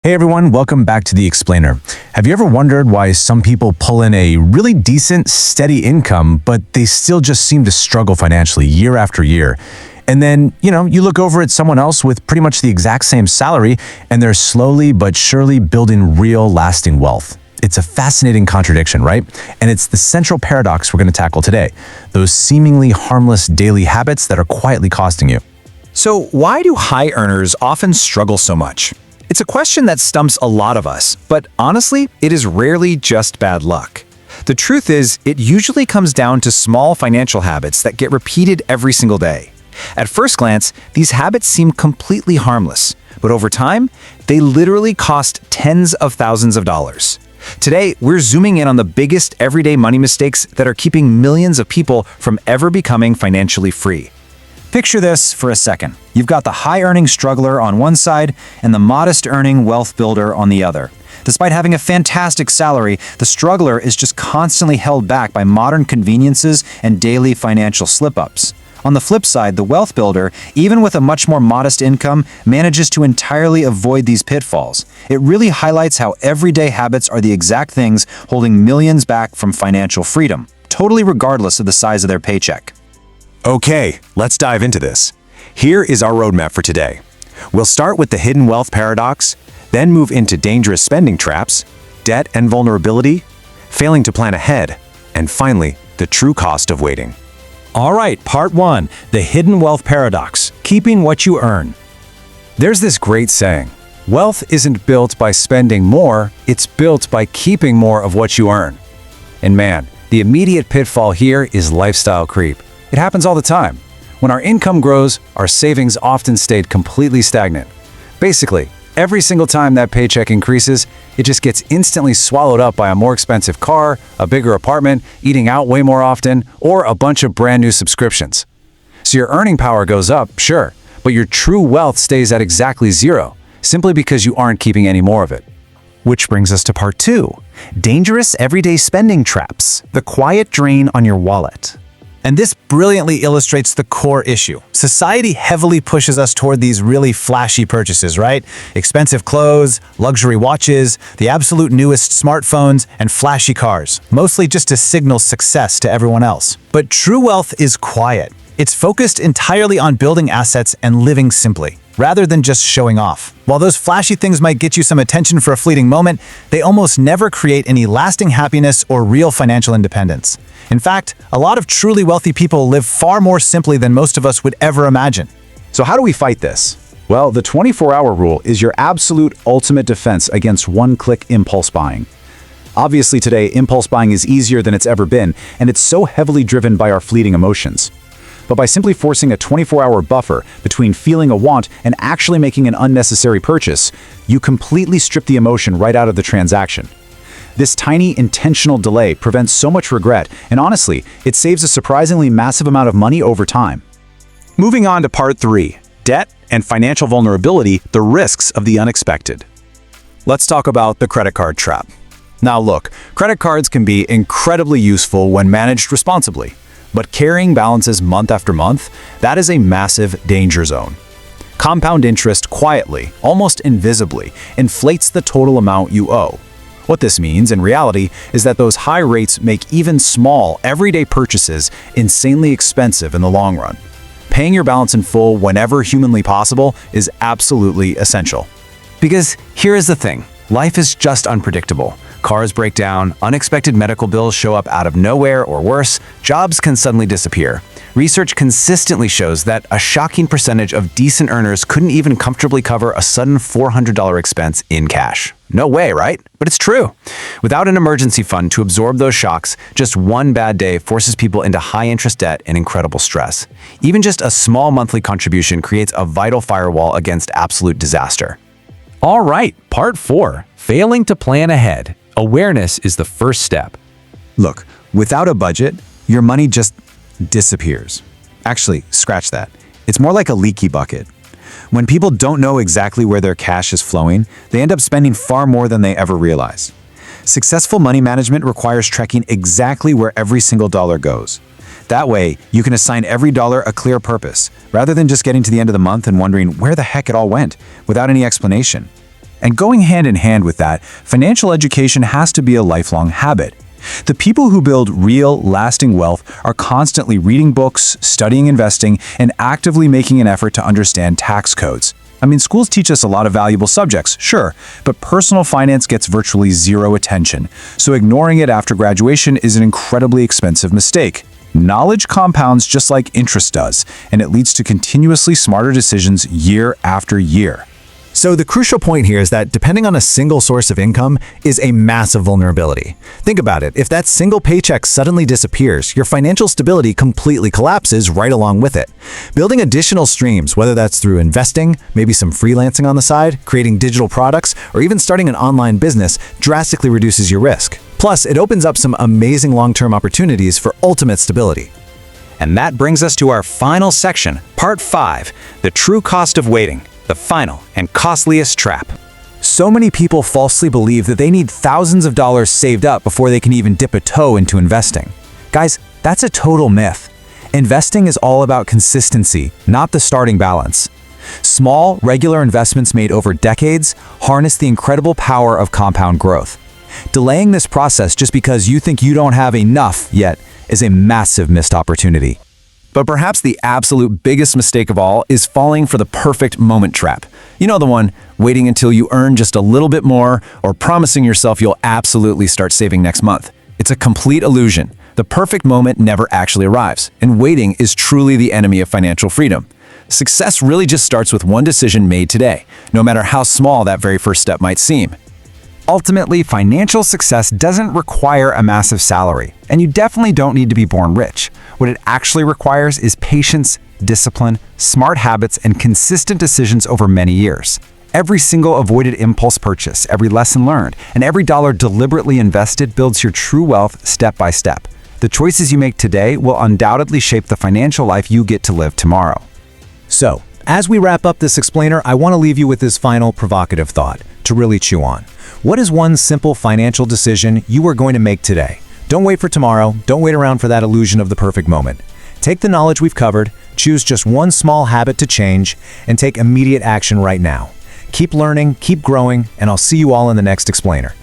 Hey everyone, welcome back to The Explainer. Have you ever wondered why some people pull in a really decent, steady income, but they still just seem to struggle financially year after year? And then, you look over at someone else with pretty much the exact same salary, and they're slowly but surely building real, lasting wealth. It's a fascinating contradiction, right? And it's the central paradox we're going to tackle today. Those seemingly harmless daily habits that are quietly costing you. So why do high earners often struggle so much? It's a question that stumps a lot of us, but honestly, it is rarely just bad luck. The truth is, it usually comes down to small financial habits that get repeated every single day. At first glance, these habits seem completely harmless, but over time, they literally cost tens of thousands of dollars. Today, we're zooming in on the biggest everyday money mistakes that are keeping millions of people from ever becoming financially free. Picture this for a second. You've got the high-earning struggler on one side and the modest-earning wealth builder on the other. Despite having a fantastic salary, the struggler is just constantly held back by modern conveniences and daily financial slip-ups. On the flip side, the wealth builder, even with a much more modest income, manages to entirely avoid these pitfalls. It really highlights how everyday habits are the exact things holding millions back from financial freedom, totally regardless of the size of their paycheck. Okay, let's dive into this. Here is our roadmap for today. We'll start with the hidden wealth paradox, then move into dangerous spending traps, debt and vulnerability, failing to plan ahead, and finally, the true cost of waiting. All right, part 1, the hidden wealth paradox, keeping what you earn. There's this great saying, wealth isn't built by spending more, it's built by keeping more of what you earn. And man, the immediate pitfall here is lifestyle creep. It happens all the time. When our income grows, our savings often stayed completely stagnant. Basically, every single time that paycheck increases, it just gets instantly swallowed up by a more expensive car, a bigger apartment, eating out way more often, or a bunch of brand new subscriptions. So your earning power goes up, sure, but your true wealth stays at exactly zero, simply because you aren't keeping any more of it. Which brings us to part 2, dangerous everyday spending traps, the quiet drain on your wallet. And this brilliantly illustrates the core issue. Society heavily pushes us toward these really flashy purchases, right? Expensive clothes, luxury watches, the absolute newest smartphones, and flashy cars, mostly just to signal success to everyone else. But true wealth is quiet. It's focused entirely on building assets and living simply, rather than just showing off. While those flashy things might get you some attention for a fleeting moment, they almost never create any lasting happiness or real financial independence. In fact, a lot of truly wealthy people live far more simply than most of us would ever imagine. So how do we fight this? Well, the 24-hour rule is your absolute ultimate defense against one-click impulse buying. Obviously today, impulse buying is easier than it's ever been, and it's so heavily driven by our fleeting emotions. But by simply forcing a 24-hour buffer between feeling a want and actually making an unnecessary purchase, you completely strip the emotion right out of the transaction. This tiny, intentional delay prevents so much regret, and honestly, it saves a surprisingly massive amount of money over time. Moving on to part 3, debt and financial vulnerability, the risks of the unexpected. Let's talk about the credit card trap. Now look, credit cards can be incredibly useful when managed responsibly, but carrying balances month after month, that is a massive danger zone. Compound interest quietly, almost invisibly, inflates the total amount you owe. What this means, in reality, is that those high rates make even small, everyday purchases insanely expensive in the long run. Paying your balance in full whenever humanly possible is absolutely essential. Because here is the thing, life is just unpredictable. Cars break down, unexpected medical bills show up out of nowhere, or worse, jobs can suddenly disappear. Research consistently shows that a shocking percentage of decent earners couldn't even comfortably cover a sudden $400 expense in cash. No way, right? But it's true. Without an emergency fund to absorb those shocks, just one bad day forces people into high-interest debt and incredible stress. Even just a small monthly contribution creates a vital firewall against absolute disaster. All right, part 4, failing to plan ahead. Awareness is the first step. Look, without a budget, your money just disappears. Actually, scratch that. It's more like a leaky bucket. When people don't know exactly where their cash is flowing, they end up spending far more than they ever realize. Successful money management requires tracking exactly where every single dollar goes. That way, you can assign every dollar a clear purpose, rather than just getting to the end of the month and wondering where the heck it all went, without any explanation. And going hand in hand with that, financial education has to be a lifelong habit. The people who build real, lasting wealth are constantly reading books, studying investing, and actively making an effort to understand tax codes. I mean, schools teach us a lot of valuable subjects, sure, but personal finance gets virtually zero attention, so ignoring it after graduation is an incredibly expensive mistake. Knowledge compounds just like interest does, and it leads to continuously smarter decisions year after year. So the crucial point here is that depending on a single source of income is a massive vulnerability. Think about it. If that single paycheck suddenly disappears, your financial stability completely collapses right along with it. Building additional streams, whether that's through investing, maybe some freelancing on the side, creating digital products, or even starting an online business, drastically reduces your risk. Plus, it opens up some amazing long-term opportunities for ultimate stability. And that brings us to our final section, Part 5, the true cost of waiting. The final and costliest trap. So many people falsely believe that they need thousands of dollars saved up before they can even dip a toe into investing. Guys, that's a total myth. Investing is all about consistency, not the starting balance. Small, regular investments made over decades harness the incredible power of compound growth. Delaying this process just because you think you don't have enough yet is a massive missed opportunity. But perhaps the absolute biggest mistake of all is falling for the perfect moment trap. You know the one, waiting until you earn just a little bit more or promising yourself you'll absolutely start saving next month. It's a complete illusion. The perfect moment never actually arrives, and waiting is truly the enemy of financial freedom. Success really just starts with one decision made today, no matter how small that very first step might seem. Ultimately, financial success doesn't require a massive salary, and you definitely don't need to be born rich. What it actually requires is patience, discipline, smart habits, and consistent decisions over many years. Every single avoided impulse purchase, every lesson learned, and every dollar deliberately invested builds your true wealth step by step. The choices you make today will undoubtedly shape the financial life you get to live tomorrow. So, as we wrap up this explainer, I want to leave you with this final provocative thought to really chew on. What is one simple financial decision you are going to make today? Don't wait for tomorrow. Don't wait around for that illusion of the perfect moment. Take the knowledge we've covered, choose just one small habit to change, and take immediate action right now. Keep learning, keep growing, and I'll see you all in the next explainer.